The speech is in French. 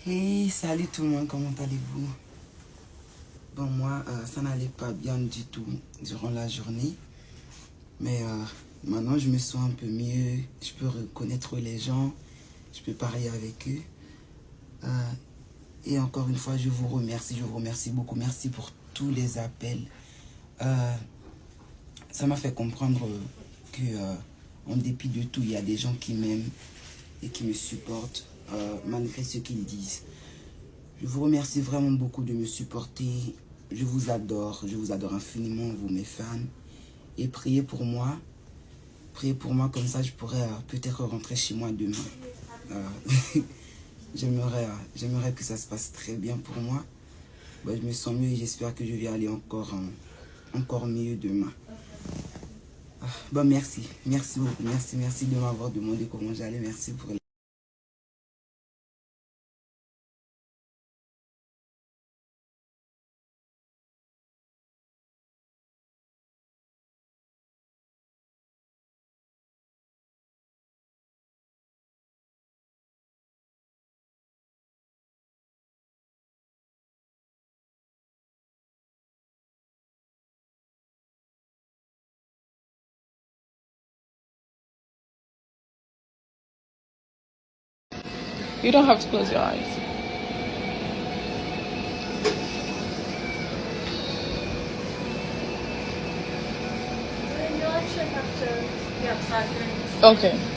Hey, salut tout le monde, comment allez-vous? Bon, moi, ça n'allait pas bien du tout durant la journée. Mais maintenant, je me sens un peu mieux. Je peux reconnaître les gens. Je peux parler avec eux. Et encore une fois, je vous remercie beaucoup. Merci pour tous les appels. Ça m'a fait comprendre que, en dépit de tout, il y a des gens qui m'aiment et qui me supportent malgré ce qu'ils disent. Je vous remercie vraiment beaucoup de me supporter. Je vous adore infiniment, vous mes fans. Et priez pour moi. Priez pour moi, comme ça je pourrais peut-être rentrer chez moi demain. J'aimerais que ça se passe très bien pour moi. Bah, je me sens mieux et j'espère que je vais aller encore mieux demain. Bon, merci beaucoup, merci de m'avoir demandé comment j'allais, merci pour You don't have to close your eyes. You actually have to be outside during this. Okay.